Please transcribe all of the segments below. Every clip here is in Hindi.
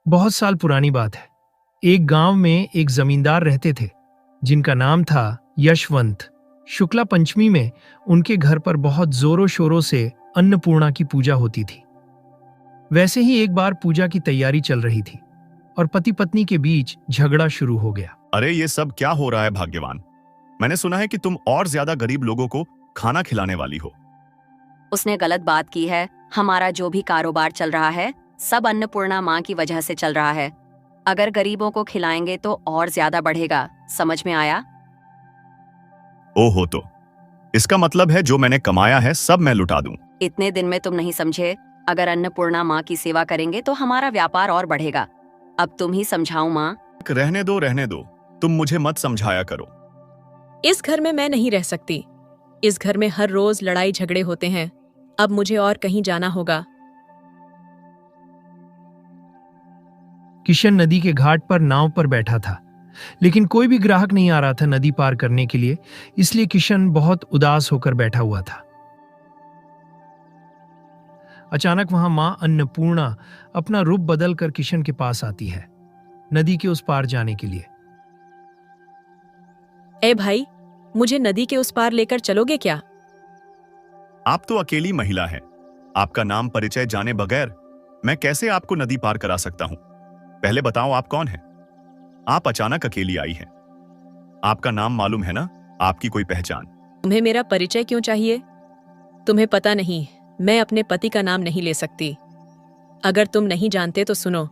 बहुत साल पुरानी बात है। एक गांव में एक जमींदार रहते थे जिनका नाम था यशवंत। शुक्ला पंचमी में उनके घर पर बहुत जोरों शोरों से अन्नपूर्णा की पूजा होती थी। वैसे ही एक बार पूजा की तैयारी चल रही थी और पति पत्नी के बीच झगड़ा शुरू हो गया। अरे ये सब क्या हो रहा है भाग्यवान? मैंने सुना है कि तुम और ज्यादा गरीब लोगों को खाना खिलाने वाली हो। उसने गलत बात की है। हमारा जो भी कारोबार चल रहा है सब अन्नपूर्णा माँ की वजह से चल रहा है। अगर गरीबों को खिलाएंगे तो और ज्यादा बढ़ेगा। समझ में आया? ओहो, तो इसका मतलब है जो मैंने कमाया है सब मैं लुटा दूं। इतने दिन में तुम नहीं समझे। अगर अन्नपूर्णा माँ की सेवा करेंगे तो हमारा व्यापार और बढ़ेगा। अब तुम ही समझाओ माँ। रहने दो, तुम मुझे मत समझाया करो। इस घर में मैं नहीं रह सकती। इस घर में हर रोज लड़ाई झगड़े होते हैं। अब मुझे और कहीं जाना होगा। किशन नदी के घाट पर नाव पर बैठा था, लेकिन कोई भी ग्राहक नहीं आ रहा था नदी पार करने के लिए। इसलिए किशन बहुत उदास होकर बैठा हुआ था। अचानक वहां मां अन्नपूर्णा अपना रूप बदलकर किशन के पास आती है, नदी के उस पार जाने के लिए। ए भाई, मुझे नदी के उस पार लेकर चलोगे क्या? आप तो अकेली महिला हैं। आपका नाम परिचय जाने बगैर मैं कैसे आपको नदी पार करा सकता हूं? पहले बताओ आप कौन हैं? आप अचानक अकेली आई हैं। आपका नाम मालूम है ना? आपकी कोई पहचान? तुम्हें मेरा परिचय क्यों चाहिए? तुम्हें पता नहीं, मैं अपने पति का नाम नहीं ले सकती। अगर तुम नहीं जानते तो सुनो।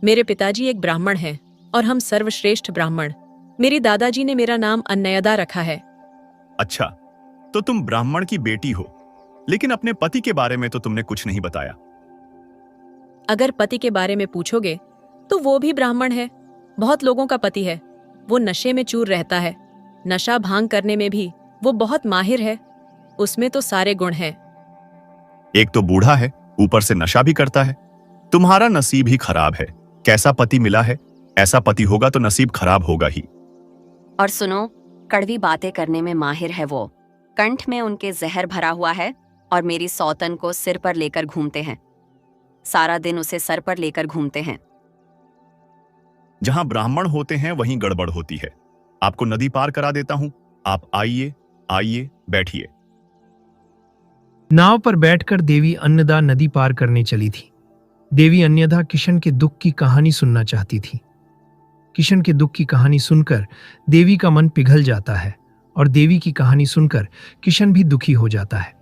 मेरे पिताजी एक ब्राह्मण हैं और हम सर्वश्रेष्ठ ब्राह्मण। मेरी दादाजी ने मेरा नाम अन्नयदा रखा है। अच्छा, तो तुम ब्राह्मण की बेटी हो, लेकिन अपने पति के बारे में तो तुमने कुछ नहीं बताया। अगर पति के बारे में पूछोगे तो वो भी ब्राह्मण है। बहुत लोगों का पति है। वो नशे में चूर रहता है। नशा भांग करने में भी वो बहुत माहिर है। उसमें तो सारे गुण हैं। एक तो बूढ़ा है, ऊपर से नशा भी करता है। तुम्हारा नसीब ही खराब है। कैसा पति मिला है? ऐसा पति होगा तो नसीब खराब होगा ही। और सुनो, कड़वी बातें करने में माहिर है वो। कंठ में उनके जहर भरा हुआ है और मेरी सौतन को सिर पर लेकर घूमते हैं। सारा दिन उसे सर पर लेकर घूमते हैं। जहां ब्राह्मण होते हैं वहीं गड़बड़ होती है। आपको नदी पार करा देता हूं। आप आइए आइए, बैठिए। नाव पर बैठकर देवी अन्नदा नदी पार करने चली थी। देवी अन्नदा किशन के दुख की कहानी सुनना चाहती थी। किशन के दुख की कहानी सुनकर देवी का मन पिघल जाता है और देवी की कहानी सुनकर किशन भी दुखी हो जाता है।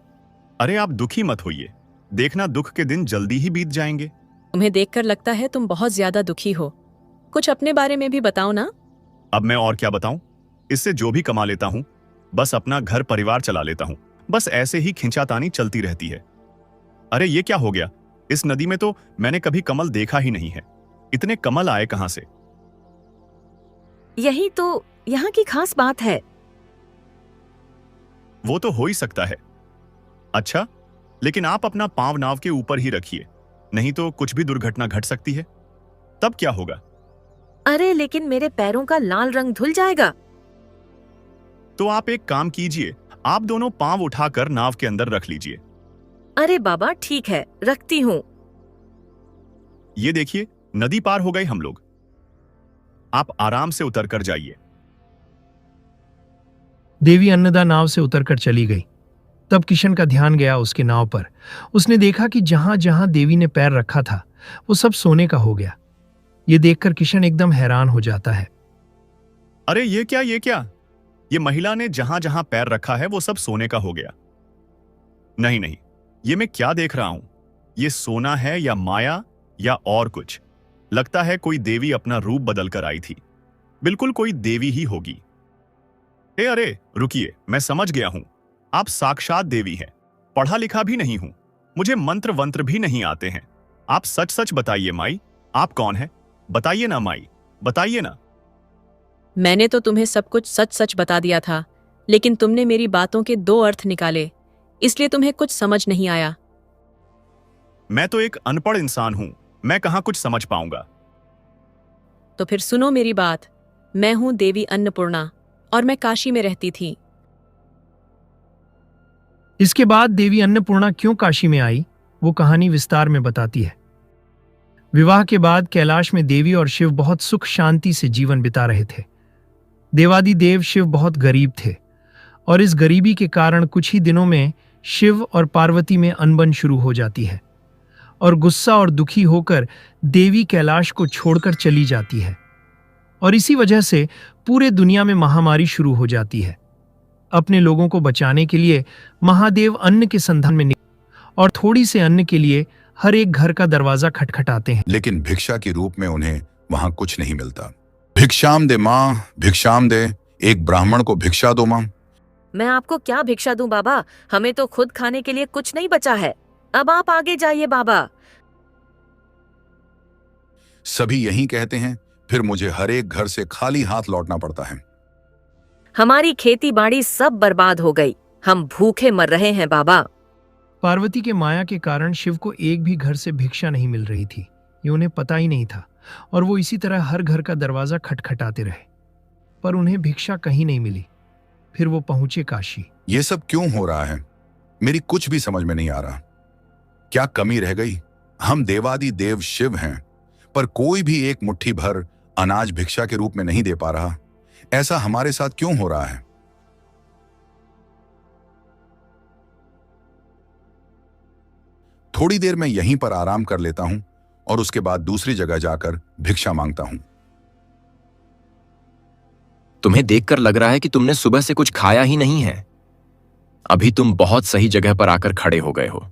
अरे आप दुखी मत होइए। देखना दुख के दिन जल्दी ही बीत जाएंगे। तुम्हें देखकर लगता है तुम बहुत ज्यादा दुखी हो। कुछ अपने बारे में भी बताओ ना। अब मैं और क्या बताऊं? इससे जो भी कमा लेता हूं, बस अपना घर परिवार चला लेता हूं। बस ऐसे ही खिंचातानी चलती रहती है। अरे ये क्या हो गया? इस नदी में तो मैंने कभी कमल देखा ही नहीं है। इतने कमल आए कहां से? यही तो यहाँ की खास बात है। वो तो हो ही सकता है। अच्छा, लेकिन आप अपना पांव नाव के ऊपर ही रखिए, नहीं तो कुछ भी दुर्घटना घट सकती है। तब क्या होगा? अरे लेकिन मेरे पैरों का लाल रंग धुल जाएगा। तो आप एक काम कीजिए, आप दोनों पांव उठाकर नाव के अंदर रख लीजिए। अरे बाबा ठीक है, रखती हूँ। ये देखिए, नदी पार हो गए हम लोग। आप आराम से उतर कर जाइए। देवी अन्नदा नाव से उतरकर चली गई। तब किशन का ध्यान गया उसके नाव पर। उसने देखा कि जहां जहां देवी ने पैर रखा था वो सब सोने का हो गया। ये देखकर किशन एकदम हैरान हो जाता है। अरे ये क्या? ये महिला ने जहां जहां पैर रखा है वो सब सोने का हो गया। नहीं, ये मैं क्या देख रहा हूं? ये सोना है या माया या और कुछ? लगता है कोई देवी अपना रूप बदल कर आई थी। बिल्कुल कोई देवी ही होगी। अरे रुकिए, मैं समझ गया हूं। आप साक्षात देवी हैं। पढ़ा लिखा भी नहीं हूं, मुझे मंत्र वंत्र भी नहीं आते हैं। आप सच सच बताइए माई, आप कौन है? बताइए ना माई, बताइए ना। मैंने तो तुम्हें सब कुछ सच सच बता दिया था, लेकिन तुमने मेरी बातों के दो अर्थ निकाले, इसलिए तुम्हें कुछ समझ नहीं आया। मैं तो एक अनपढ़ इंसान हूं, मैं कहां कुछ समझ पाऊंगा। तो फिर सुनो मेरी बात। मैं हूं देवी अन्नपूर्णा और मैं काशी में रहती थी। इसके बाद देवी अन्नपूर्णा क्यों काशी में आई वो कहानी विस्तार में बताती है। विवाह के बाद कैलाश में देवी और शिव बहुत सुख शांति से जीवन बिता रहे थे। देवादिदेव शिव बहुत गरीब थे और इस गरीबी के कारण कुछ ही दिनों में शिव और पार्वती में अनबन शुरू हो जाती है और गुस्सा और दुखी होकर देवी कैलाश को छोड़कर चली जाती है और इसी वजह से पूरे दुनिया में महामारी शुरू हो जाती है। अपने लोगों को बचाने के लिए महादेव अन्न के संधान में और थोड़ी से अन्न के लिए हर एक घर का दरवाजा खटखटाते हैं। लेकिन भिक्षा के रूप में उन्हें वहां कुछ नहीं मिलता। भिक्षाम दे माँ, भिक्षाम दे, एक ब्राह्मण को भिक्षा दो माँ। मैं आपको क्या भिक्षा दूं बाबा, हमें तो खुद खाने के लिए कुछ नहीं बचा है। अब आप आगे जाइए बाबा। सभी यही कहते हैं, फिर मुझे हर एक घर से खाली हाथ लौटना पड़ता है। हमारी खेती बाड़ी सब बर्बाद हो गई, हम भूखे मर रहे हैं बाबा। पार्वती के माया के कारण शिव को एक भी घर से भिक्षा नहीं मिल रही थी। ये उन्हें पता ही नहीं था और वो इसी तरह हर घर का दरवाजा खटखटाते रहे, पर उन्हें भिक्षा कहीं नहीं मिली। फिर वो पहुंचे काशी। ये सब क्यों हो रहा है, मेरी कुछ भी समझ में नहीं आ रहा। क्या कमी रह गई? हम देवादि देव शिव हैं, पर कोई भी एक मुट्ठी भर अनाज भिक्षा के रूप में नहीं दे पा रहा। ऐसा हमारे साथ क्यों हो रहा है? थोड़ी देर मैं यहीं पर आराम कर लेता हूं और उसके बाद दूसरी जगह जाकर भिक्षा मांगता हूं। तुम्हें देखकर लग रहा है कि तुमने सुबह से कुछ खाया ही नहीं है। अभी तुम बहुत सही जगह पर आकर खड़े हो गए हो।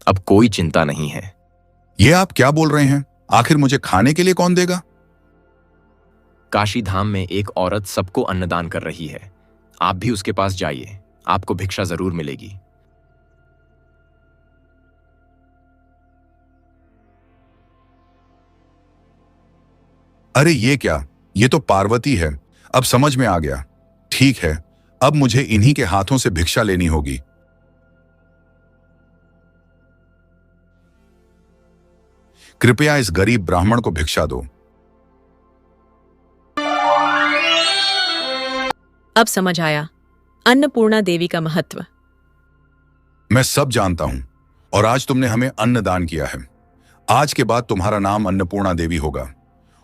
अब कोई चिंता नहीं है। ये आप क्या बोल रहे हैं? आखिर मुझे खाने के लिए कौन देगा? काशी धाम में एक औरत सबको अन्नदान कर रही है। आप भी उसके पास जाइए, आपको भिक्षा जरूर मिलेगी। अरे ये क्या, ये तो पार्वती है। अब समझ में आ गया। ठीक है, अब मुझे इन्हीं के हाथों से भिक्षा लेनी होगी। कृपया इस गरीब ब्राह्मण को भिक्षा दो। अब समझ आया अन्नपूर्णा देवी का महत्व। मैं सब जानता हूं और आज तुमने हमें अन्न दान किया है। आज के बाद तुम्हारा नाम अन्नपूर्णा देवी होगा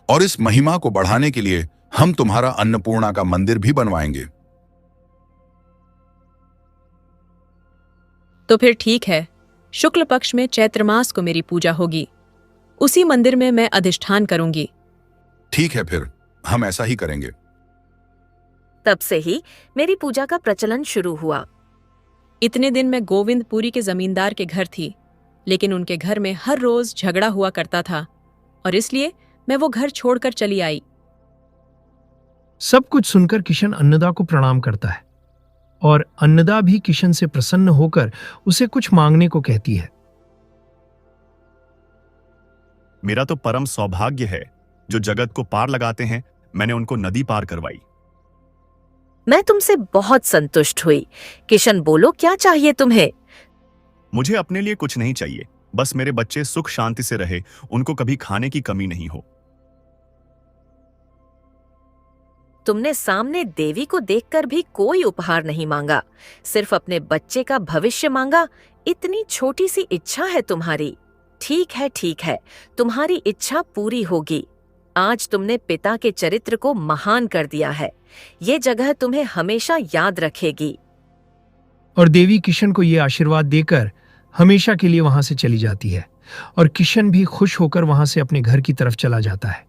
और इस महिमा को बढ़ाने के लिए हम तुम्हारा अन्नपूर्णा का मंदिर भी बनवाएंगे। तो फिर ठीक है, शुक्ल पक्ष में चैत्र मास को मेरी पूजा होगी। उसी मंदिर में मैं अधिष्ठान करूंगी। ठीक है, फिर हम ऐसा ही करेंगे। तब से ही मेरी पूजा का प्रचलन शुरू हुआ। इतने दिन मैं गोविंदपुरी के जमींदार के घर थी, लेकिन उनके घर में हर रोज झगड़ा हुआ करता था और इसलिए मैं वो घर छोड़कर चली आई। सब कुछ सुनकर किशन अन्नदा को प्रणाम करता है और अन्नदा भी किशन से प्रसन्न होकर उसे कुछ मांगने को कहती है। मेरा तो परम सौभाग्य है, जो जगत को पार लगाते हैं, मैंने उनको नदी पार करवाई। मैं तुमसे बहुत संतुष्ट हुई। किशन बोलो, क्या चाहिए तुम्हें? मुझे अपने लिए कुछ नहीं चाहिए, बस मेरे बच्चे सुख शांति से रहे, उनको कभी खाने की कमी नहीं हो। तुमने सामने देवी को देखकर भी कोई उपहार नहीं मांगा, सिर्फ अपने बच्चे का भविष्य मांगा। इतनी छोटी सी इच्छा है तुम्हारी। ठीक है, तुम्हारी इच्छा पूरी होगी। आज तुमने पिता के चरित्र को महान कर दिया है। ये जगह तुम्हें हमेशा याद रखेगी। और देवी किशन को ये आशीर्वाद देकर हमेशा के लिए वहां से चली जाती है और किशन भी खुश होकर वहां से अपने घर की तरफ चला जाता है।